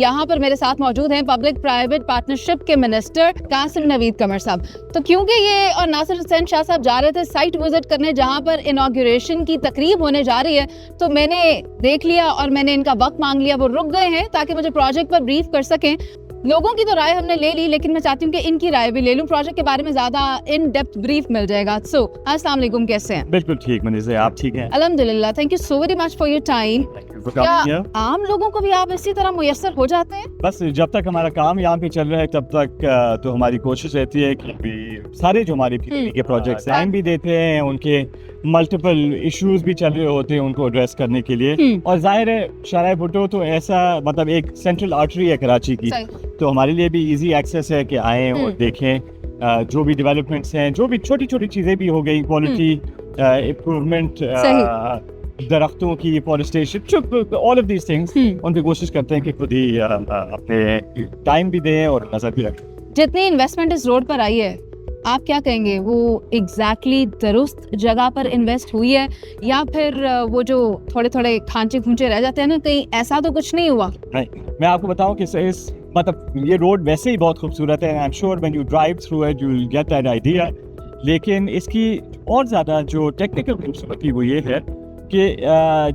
यहाँ पर मेरे साथ मौजूद हैं पब्लिक प्राइवेट पार्टनरशिप के मिनिस्टर कासिम नवीद कमर साहब। तो क्योंकि ये और नासिर हुसैन शाह साहब जा रहे थे साइट विजिट करने जहाँ पर इनॉग्रेशन की तकरीब होने जा रही है, तो मैंने देख लिया और मैंने इनका वक्त मांग लिया। वो रुक गए हैं ताकि मुझे प्रोजेक्ट पर ब्रीफ कर सकें। लोगों की तो राय हमने ले ली, लेकिन मैं चाहती हूँ कि इनकी राय भी ले लूँ, प्रोजेक्ट के बारे में ज्यादा इन डेप्थ ब्रीफ मिल जाएगा। सो अस्सलाम वालेकुम, कैसे हैं? बिल्कुल ठीक मनीष, आप ठीक हैं? अल्हम्दुलिल्लाह, thank you so very much for your time. क्या आम लोगों को भी आप इसी तरह मुयस्सर हो जाते हैं? बस जब तक हमारा काम यहाँ पे चल रहा है तब तक तो हमारी कोशिश रहती है कि सारे जो हमारे के प्रोजेक्ट्स हैं भी देते हैं, उनके मल्टीपल इश्यूज भी चल रहे होते हैं उनको एड्रेस करने के लिए। और जाहिर है शाहराह भुट्टो तो ऐसा मतलब एक सेंट्रल आर्टरी है कराची की, तो हमारे लिए भी इजी एक्सेस है कि आएँ और देखें जो भी डेवलपमेंट्स हैं, जो भी छोटी छोटी चीज़ें भी हो गई, क्वालिटी इम्प्रूवमेंट, दरख्तों की forestation, all of these things, उन पे कोशिश करते हैं कि खुद ही अपने टाइम भी दें और नजर भी रखें। जितनी इन्वेस्टमेंट इस रोड पर आई है, आप क्या कहेंगे वो एग्जैक्टली दुरुस्त जगह पर इन्वेस्ट हुई है, या फिर वो जो थोड़े थोड़े खांचे खूंचे रह जाते हैं ना, कहीं ऐसा तो कुछ नहीं हुआ? नहीं, मैं आपको बताऊं कि इस मतलब ये रोड वैसे ही बहुत खूबसूरत है, I am sure when you drive through it you will get that idea. लेकिन इसकी और ज़्यादा जो टेक्निकल खूबसूरती वो ये है कि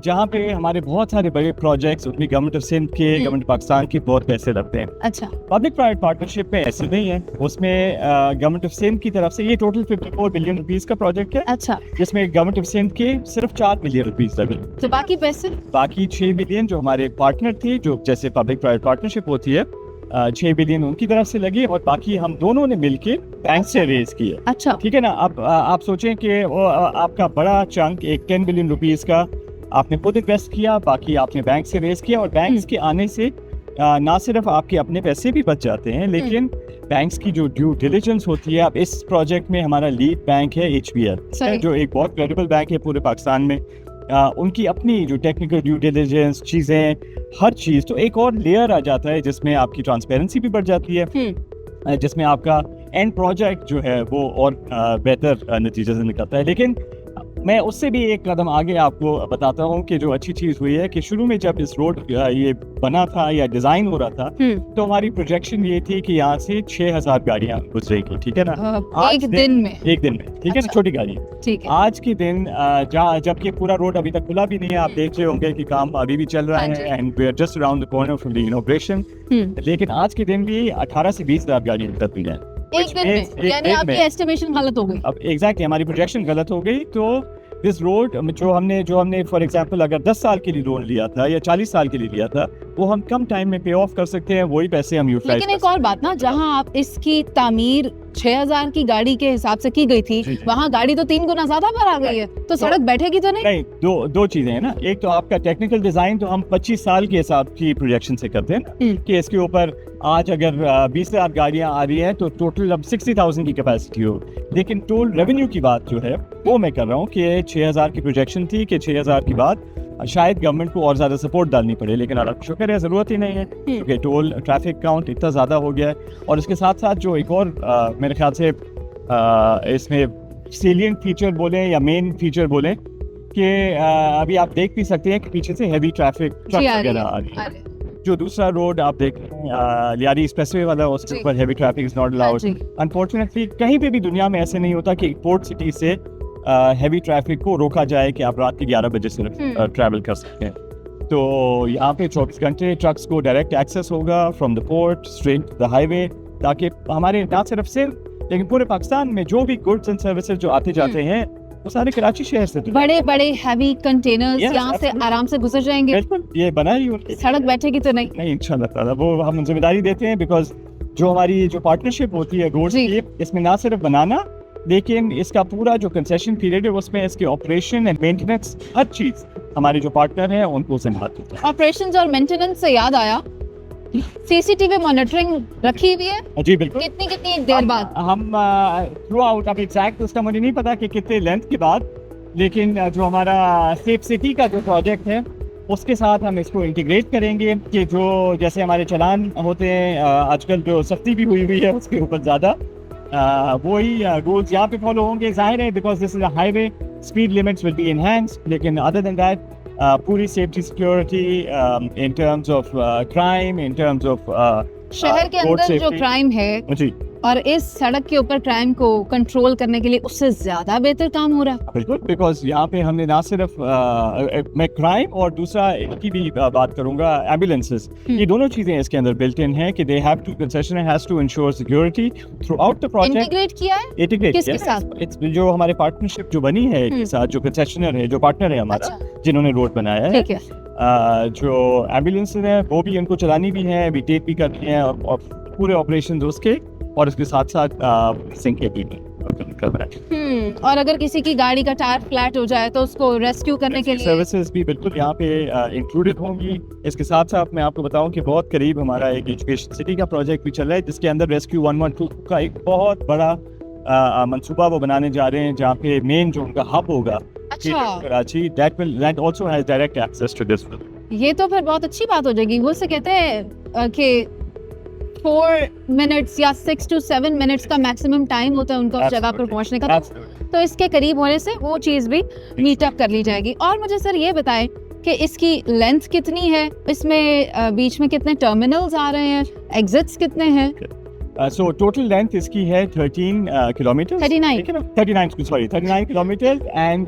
जहाँ पे हमारे बहुत सारे बड़े प्रोजेक्ट्स उसमें गवर्नमेंट ऑफ सिंध के, गवर्नमेंट पाकिस्तान के बहुत पैसे लगते हैं। अच्छा, पब्लिक प्राइवेट पार्टनरशिप में ऐसे नहीं है, उसमें गवर्नमेंट ऑफ सिंध की तरफ से ये टोटल 54 बिलियन रुपीस का प्रोजेक्ट है। अच्छा, जिसमें गवर्नमेंट ऑफ सिंध के सिर्फ 4 बिलियन रुपीस लगे, तो बाकी पैसे, बाकी 6 बिलियन जो हमारे पार्टनर थे, जो जैसे पब्लिक प्राइवेट पार्टनरशिप होती है, 6 बिलियन उनकी तरफ से लगी और बाकी हम दोनों ने मिलके बैंक से रेज किए। अच्छा, ठीक है ना। अब आप सोचें कि आपका बड़ा चंक एक 10 बिलियन रुपीस का आपने खुद इन्वेस्ट किया, बाकी आपने बैंक से रेज किया, और बैंक्स के आने से ना सिर्फ आपके अपने पैसे भी बच जाते हैं, लेकिन बैंक्स की जो ड्यू डिलिजेंस होती है। अब इस प्रोजेक्ट में हमारा लीड बैंक है HBL, जो एक बहुत क्रेडिबल बैंक है पूरे पाकिस्तान में। उनकी अपनी जो टेक्निकल ड्यू डिलिजेंस चीज़ें, हर चीज़, तो एक और लेयर आ जाता है जिसमें आपकी ट्रांसपेरेंसी भी बढ़ जाती है, जिसमें आपका एंड प्रोजेक्ट जो है वो और बेहतर नतीजे से निकलता है। लेकिन मैं उससे भी एक कदम आगे आपको बताता हूँ कि जो अच्छी चीज़ हुई है कि शुरू में जब इस रोड ये बना था या डिज़ाइन हो रहा था, तो हमारी प्रोजेक्शन ये थी कि यहाँ से 6000 गाड़ियाँ गुजरेगी। ठीक है ना, एक दिन में, ठीक है ना, छोटी गाड़ियाँ। ठीक है। आज के दिन जबकि पूरा रोड अभी तक खुला भी नहीं है, आप देख रहे होंगे कि काम अभी भी चल रहा है, and we are just around the corner from the inauguration. लेकिन आज के दिन भी 18 से 20,000 गाड़ियाँ निकल रही हैं एक दिन में, यानी आपकी एस्टिमेशन गलत हो गई। अब एग्जैक्टली हमारी प्रोजेक्शन गलत हो गई। तो दिस रोड जो हमने फॉर एग्जांपल अगर 10 साल के लिए लोन लिया था या 40 साल के लिए लिया था, वो हम कम टाइम में पे ऑफ कर सकते हैं, वही पैसे हम यूटिलाइज। लेकिन एक और बात ना, जहां आप इसकी तामीर 6000 की गाड़ी के हिसाब से की गई थी, वहाँ गाड़ी तो 3 गुना ज्यादा पर आ गई है, तो सड़क बैठेगी तो नहीं? दो चीजें हैं ना। एक तो आपका टेक्निकल डिजाइन तो हम 25 साल के हिसाब की प्रोजेक्शन से करते हैं कि इसके ऊपर आज अगर 20,000 गाड़ियां आ रही हैं तो टोटल अब 60,000 की कैपेसिटी हो। लेकिन टोल रेवेन्यू की बात जो है वो मैं कर रहा हूँ कि 6,000 की प्रोजेक्शन थी कि 6,000 के बाद शायद गवर्नमेंट को और ज़्यादा सपोर्ट डालनी पड़े, लेकिन अल्लाह का शुक्र है ज़रूरत ही नहीं है क्योंकि टोल ट्रैफिक काउंट इतना ज़्यादा हो गया है। और इसके साथ साथ जो एक और मेरे ख्याल से इसमें सेलिएंट फीचर बोलें या मेन फीचर बोलें कि अभी आप देख भी सकते हैं कि पीछे से हैवी ट्रैफिक ट्रक वगैरह आ रही है। जो दूसरा रोड आप देख रहे हैं लियारी एक्सप्रेसवे वाला, उसके ऊपर heavy traffic is not allowed. Unfortunately कहीं पे भी दुनिया में ऐसे नहीं होता कि पोर्ट सिटी से हैवी ट्रैफिक को रोका जाए कि आप रात के 11 बजे सिर्फ ट्रैवल कर सकते हैं। तो यहाँ पे 24 घंटे ट्रक्स को डायरेक्ट एक्सेस होगा from the port straight the highway, ताकि हमारे ना सिर्फ लेकिन पूरे पाकिस्तान में जो भी गुड्स एंड सर्विसेज जो आते जाते हैं वो सारे कराची शहर से, बड़े बड़े हैवी कंटेनर्स यहाँ से आराम से गुजर जाएंगे। बिल्कुल, ये बना ही सड़क बैठेगी तो नहीं इंशाल्लाह ताला वो हम जिम्मेदारी देते हैं, बिकॉज जो हमारी जो पार्टनरशिप होती है रोड की, इसमें ना सिर्फ बनाना लेकिन इसका पूरा जो कंसेशन पीरियड है उसमें इसके ऑपरेशन एंड मेंटेनेंस हर चीज हमारे जो पार्टनर हैं उनको संभालते हैं। ऑपरेशंस और मेंटेनेंस से याद आया, सीसीटीवी मॉनिटरिंग रखी हुई है? जी बिल्कुल। कितनी देर बाद? हम थ्रू आउट, अब एग्जैक्ट उसका मुझे नहीं पता कि कितने लेंथ के बाद, लेकिन जो हमारा सेफ सिटी का जो प्रोजेक्ट है उसके साथ हम इसको इंटीग्रेट करेंगे कि जो जैसे हमारे चालान होते हैं आजकल जो सख्ती भी हुई है उसके ऊपर ज़्यादा वही रूल्स यहाँ पे फॉलो होंगे। जाहिर है because this is a highway, speed limits will be enhanced, लेकिन अदर देन दैट पूरी safety security in terms of crime, in terms of शहर के road अंदर जो safety. क्राइम है जी और इस सड़क के ऊपर क्राइम को कंट्रोल करने के लिए उससे ज्यादा बेहतर काम हो रहा है. बिल्कुल, बिकॉज यहाँ पे हमने ना सिर्फ मैं क्राइम और दूसरा की भी बात करूँगा एम्बुलेंसेस, ये दोनों चीज़ें इसके अंदर बिल्ट इन है कि they have to concessionaire has to ensure security throughout the project. Integrate किया है इंटीग्रेट किसके साथ? जो हमारे पार्टनरशिप जो बनी है के साथ, जो कंसेशनर है, जो पार्टनर है हमारा, जिन्होंने रोड बनाया है, ठीक है. जो एम्बुलेंस है वो भी उनको चलानी भी है, विटेट भी करनी है, और पूरे ऑपरेशन उसके और इसके साथ साथ सिंक के भी कर रहा है. और अगर किसी की गाड़ी का टायर फ्लैट हो जाए तो उसको रेस्क्यू करने के लिए सर्विसेज भी बिल्कुल यहाँ पे इंक्लूडेड होंगी. इसके साथ साथ मैं आपको बताऊं कि बहुत करीब हमारा एक एजुकेशन सिटी का प्रोजेक्ट भी चल रहा है, जिसके अंदर रेस्क्यू 112 का एक बहुत बड़ा मंसूबा वो बनाने जा रहे हैं, जहाँ पे मेन जो उनका हब होगा Karachi, that also has direct access to this. ये तो फिर बहुत अच्छी बात हो जाएगी. वो से कहते हैं कि 4 मिनट्स या 6 to 7 मिनट्स का मैक्सिमम टाइम होता है उनका उस जगह पर पहुंचने का, तो इसके करीब होने से वो चीज़ भी मीट अप कर ली जाएगी. और मुझे सर ये बताएं कि इसकी लेंथ कितनी है, इसमें बीच में कितने टर्मिनल्स आ रहे हैं, एग्जिट्स कितने हैं? So total length इसकी है 13 किलोमीटर. 39 किलोमीटर, एंड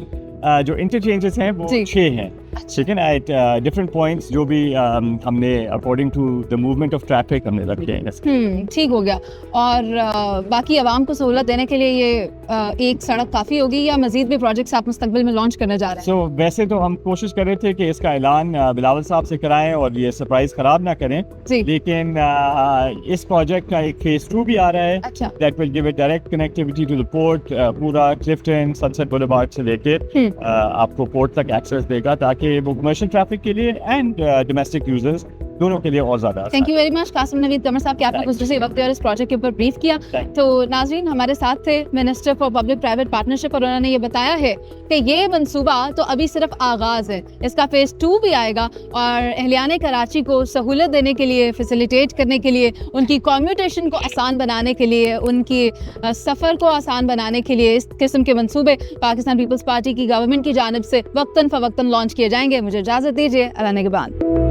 जो इंटरचेंजेस हैं वो 6 हैं. ठीक है ना, एट डिफरेंट पॉइंट्स जो भी हमने according to the movement of traffic हमने रखे हैं. ठीक हो गया. और बाकी आवाम को सहूलत देने के लिए ये एक सड़क काफ़ी होगी या मजीद भी प्रोजेक्ट्स आप मुस्तकबिल में लॉन्च करने जा रहे हैं? सो वैसे तो हम कोशिश कर रहे थे कि इसका ऐलान बिलावल साहब से कराएं और ये सरप्राइज खराब ना करें, लेकिन इस प्रोजेक्ट का एक फेज 2 भी आ रहा है. अच्छा. That will give it direct connectivity to the port, पूरा क्लिफ्टन सनसेट बुलेवार्ड से लेके आपको पोर्ट तक एक्सेस देगा, ताकि वो कमर्शियल ट्रैफिक के लिए एंड डोमेस्टिक यूजर्स दोनों के लिए और ज्यादा. Thank you very much Qasim Naveed Qamar साहब कि आपने कुछ से वक्त और इस प्रोजेक्ट के ऊपर ब्रीफ किया. तो नाजरीन, हमारे साथ थे minister for public private partnership, और उन्होंने ये बताया है कि ये मंसूबा तो अभी सिर्फ आगाज़ है, इसका फेज़ 2 भी आएगा और अहलियाने कराची को सहूलत देने के लिए, फैसिलिटेट करने के लिए, उनकी कम्यूटेशन को आसान बनाने के लिए, उनकी सफ़र को आसान बनाने के लिए इस किस्म के मंसूबे पाकिस्तान पीपल्स पार्टी की गवर्नमेंट की जानिब से वक्तन फ़वक्तन लॉन्च किए जाएंगे. मुझे इजाज़त दीजिए. अल्लाह ने के बाद.